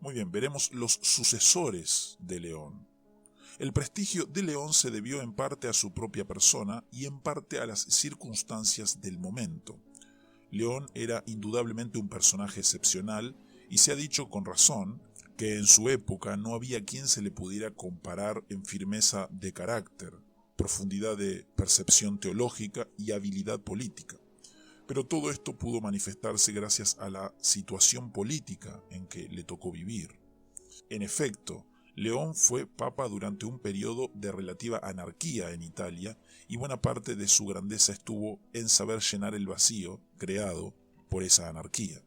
Muy bien, veremos los sucesores de León. El prestigio de León se debió en parte a su propia persona y en parte a las circunstancias del momento. León era indudablemente un personaje excepcional y se ha dicho con razón que en su época no había quien se le pudiera comparar en firmeza de carácter, profundidad de percepción teológica y habilidad política. Pero todo esto pudo manifestarse gracias a la situación política en que le tocó vivir. En efecto, León fue papa durante un periodo de relativa anarquía en Italia y buena parte de su grandeza estuvo en saber llenar el vacío creado por esa anarquía.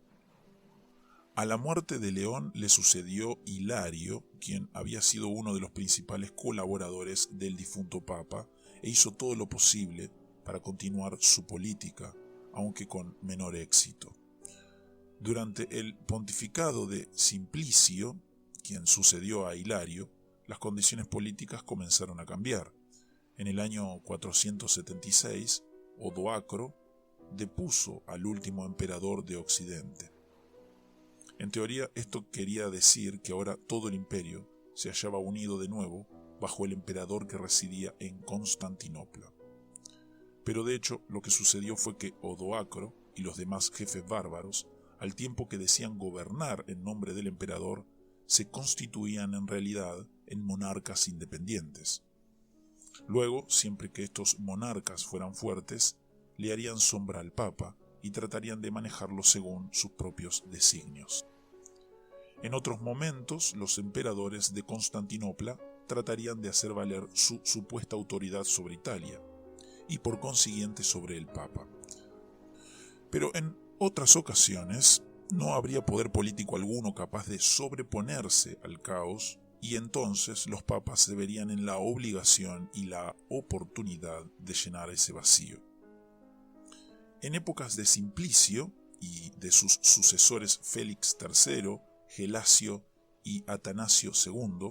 A la muerte de León le sucedió Hilario, quien había sido uno de los principales colaboradores del difunto papa e hizo todo lo posible para continuar su política, aunque con menor éxito. Durante el pontificado de Simplicio, quien sucedió a Hilario, las condiciones políticas comenzaron a cambiar. En el año 476, Odoacro depuso al último emperador de Occidente. En teoría, esto quería decir que ahora todo el imperio se hallaba unido de nuevo bajo el emperador que residía en Constantinopla. Pero de hecho, lo que sucedió fue que Odoacro y los demás jefes bárbaros, al tiempo que decían gobernar en nombre del emperador, se constituían en realidad en monarcas independientes. Luego, siempre que estos monarcas fueran fuertes, le harían sombra al papa y tratarían de manejarlo según sus propios designios. En otros momentos, los emperadores de Constantinopla tratarían de hacer valer su supuesta autoridad sobre Italia y por consiguiente sobre el papa. Pero en otras ocasiones no habría poder político alguno capaz de sobreponerse al caos y entonces los papas se verían en la obligación y la oportunidad de llenar ese vacío. En épocas de Simplicio y de sus sucesores Félix III, Gelasio y Atanasio II,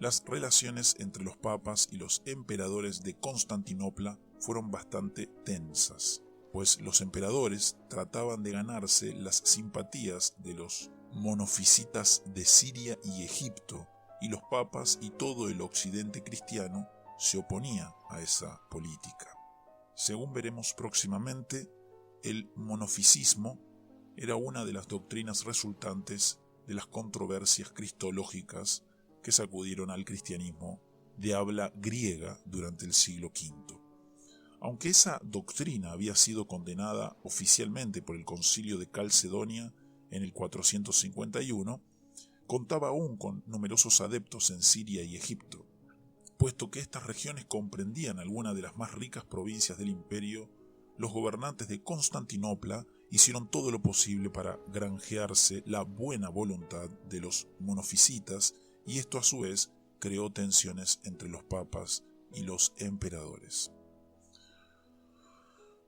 las relaciones entre los papas y los emperadores de Constantinopla fueron bastante tensas, pues los emperadores trataban de ganarse las simpatías de los monofisitas de Siria y Egipto, y los papas y todo el occidente cristiano se oponía a esa política. Según veremos próximamente, el monofisismo era una de las doctrinas resultantes de las controversias cristológicas que sacudieron al cristianismo de habla griega durante el siglo V. Aunque esa doctrina había sido condenada oficialmente por el Concilio de Calcedonia en el 451, contaba aún con numerosos adeptos en Siria y Egipto, puesto que estas regiones comprendían algunas de las más ricas provincias del imperio. Los gobernantes de Constantinopla hicieron todo lo posible para granjearse la buena voluntad de los monofisitas y esto a su vez creó tensiones entre los papas y los emperadores.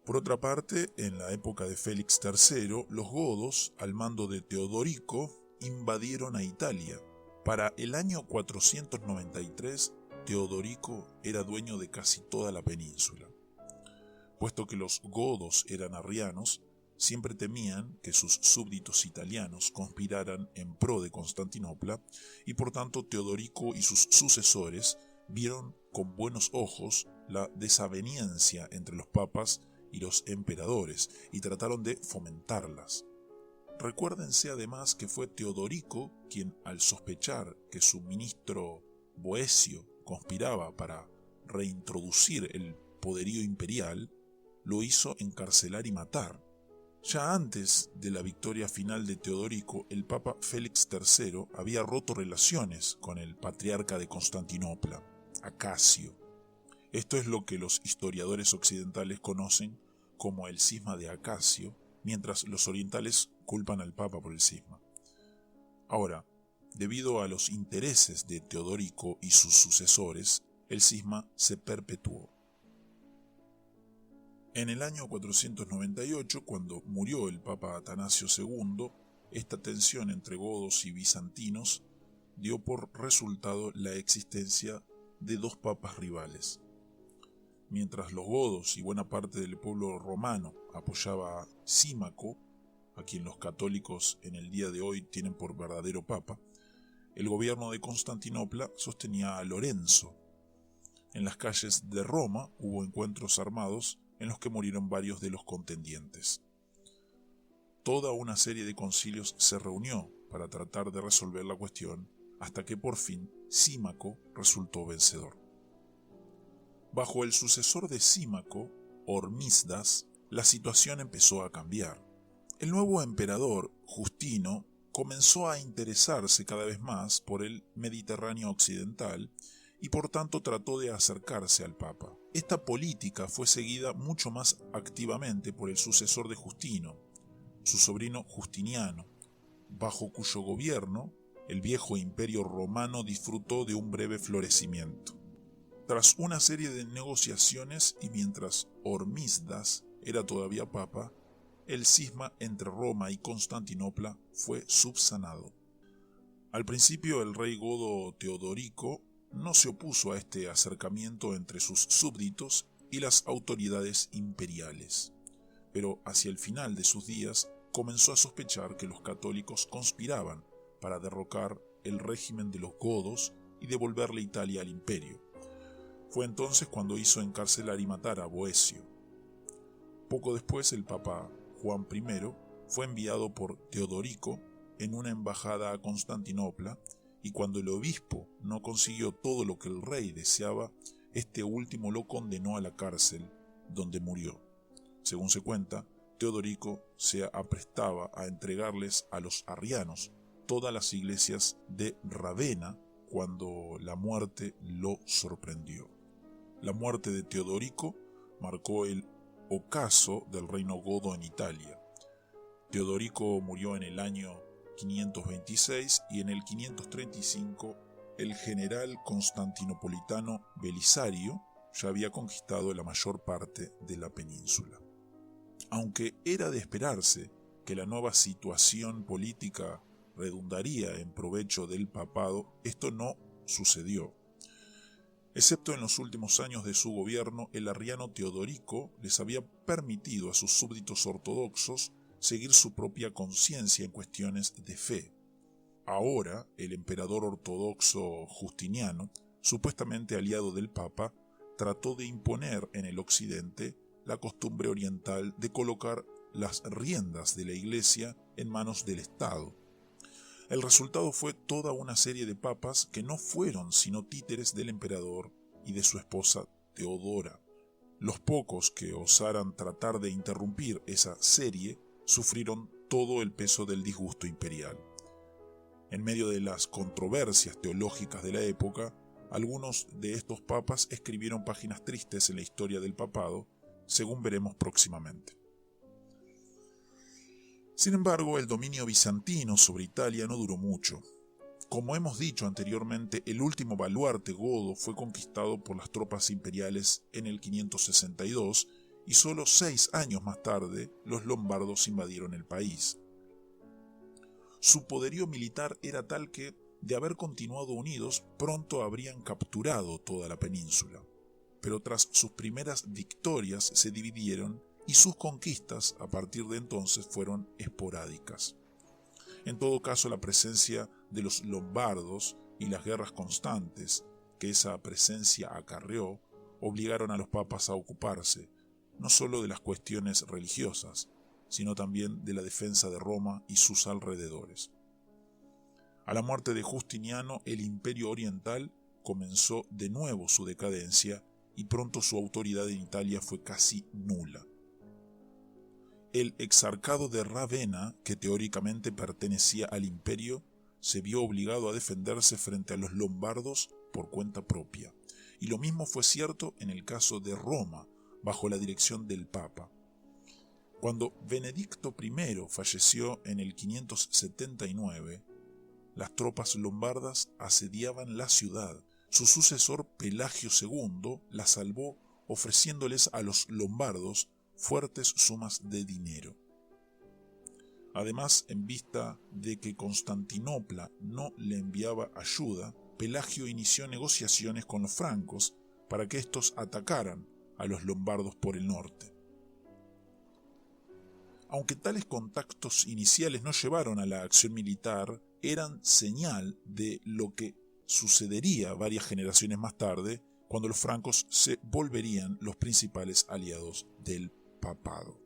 Por otra parte, en la época de Félix III, los godos, al mando de Teodorico, invadieron a Italia. Para el año 493, Teodorico era dueño de casi toda la península. Puesto que los godos eran arrianos, siempre temían que sus súbditos italianos conspiraran en pro de Constantinopla y por tanto Teodorico y sus sucesores vieron con buenos ojos la desaveniencia entre los papas y los emperadores y trataron de fomentarlas. Recuérdense además que fue Teodorico quien, al sospechar que su ministro Boecio conspiraba para reintroducir el poderío imperial, lo hizo encarcelar y matar. Ya antes de la victoria final de Teodorico, el Papa Félix III había roto relaciones con el patriarca de Constantinopla, Acasio. Esto es lo que los historiadores occidentales conocen como el cisma de Acasio, mientras los orientales culpan al Papa por el cisma. Ahora, debido a los intereses de Teodorico y sus sucesores, el cisma se perpetuó. En el año 498, cuando murió el Papa Atanasio II, esta tensión entre godos y bizantinos dio por resultado la existencia de dos papas rivales. Mientras los godos y buena parte del pueblo romano apoyaba a Símaco, a quien los católicos en el día de hoy tienen por verdadero papa, el gobierno de Constantinopla sostenía a Lorenzo. En las calles de Roma hubo encuentros armados en los que murieron varios de los contendientes. Toda una serie de concilios se reunió para tratar de resolver la cuestión, hasta que por fin Símaco resultó vencedor. Bajo el sucesor de Símaco, Hormisdas, la situación empezó a cambiar. El nuevo emperador, Justino, comenzó a interesarse cada vez más por el Mediterráneo occidental y por tanto trató de acercarse al Papa. Esta política fue seguida mucho más activamente por el sucesor de Justino, su sobrino Justiniano, bajo cuyo gobierno el viejo imperio romano disfrutó de un breve florecimiento. Tras una serie de negociaciones y mientras Hormisdas era todavía papa, el cisma entre Roma y Constantinopla fue subsanado. Al principio el rey godo Teodorico no se opuso a este acercamiento entre sus súbditos y las autoridades imperiales, pero hacia el final de sus días comenzó a sospechar que los católicos conspiraban para derrocar el régimen de los godos y devolverle Italia al imperio. Fue entonces cuando hizo encarcelar y matar a Boecio. Poco después el Papa Juan I fue enviado por Teodorico en una embajada a Constantinopla, y cuando el obispo no consiguió todo lo que el rey deseaba, este último lo condenó a la cárcel, donde murió. Según se cuenta, Teodorico se aprestaba a entregarles a los arrianos todas las iglesias de Ravenna cuando la muerte lo sorprendió. La muerte de Teodorico marcó el ocaso del reino godo en Italia. Teodorico murió en el año 526 y en el 535 el general constantinopolitano Belisario ya había conquistado la mayor parte de la península. Aunque era de esperarse que la nueva situación política redundaría en provecho del papado, esto no sucedió. Excepto en los últimos años de su gobierno, el arriano Teodorico les había permitido a sus súbditos ortodoxos seguir su propia conciencia en cuestiones de fe. Ahora, el emperador ortodoxo Justiniano, supuestamente aliado del Papa, trató de imponer en el occidente la costumbre oriental de colocar las riendas de la Iglesia en manos del Estado. El resultado fue toda una serie de papas que no fueron sino títeres del emperador y de su esposa Teodora. Los pocos que osaran tratar de interrumpir esa serie sufrieron todo el peso del disgusto imperial. En medio de las controversias teológicas de la época, algunos de estos papas escribieron páginas tristes en la historia del papado, según veremos próximamente. Sin embargo, el dominio bizantino sobre Italia no duró mucho. Como hemos dicho anteriormente, el último baluarte godo fue conquistado por las tropas imperiales en el 562 y solo 6 años más tarde los lombardos invadieron el país. Su poderío militar era tal que, de haber continuado unidos, pronto habrían capturado toda la península. Pero tras sus primeras victorias se dividieron y sus conquistas a partir de entonces fueron esporádicas. En todo caso, la presencia de los lombardos y las guerras constantes que esa presencia acarreó obligaron a los papas a ocuparse no solo de las cuestiones religiosas, sino también de la defensa de Roma y sus alrededores. A la muerte de Justiniano, el Imperio Oriental comenzó de nuevo su decadencia y pronto su autoridad en Italia fue casi nula. El exarcado de Ravenna, que teóricamente pertenecía al imperio, se vio obligado a defenderse frente a los lombardos por cuenta propia. Y lo mismo fue cierto en el caso de Roma, bajo la dirección del Papa. Cuando Benedicto I falleció en el 579, las tropas lombardas asediaban la ciudad. Su sucesor Pelagio II la salvó ofreciéndoles a los lombardos fuertes sumas de dinero. Además, en vista de que Constantinopla no le enviaba ayuda, Pelagio inició negociaciones con los francos para que estos atacaran a los lombardos por el norte. Aunque tales contactos iniciales no llevaron a la acción militar, eran señal de lo que sucedería varias generaciones más tarde, cuando los francos se volverían los principales aliados del papado.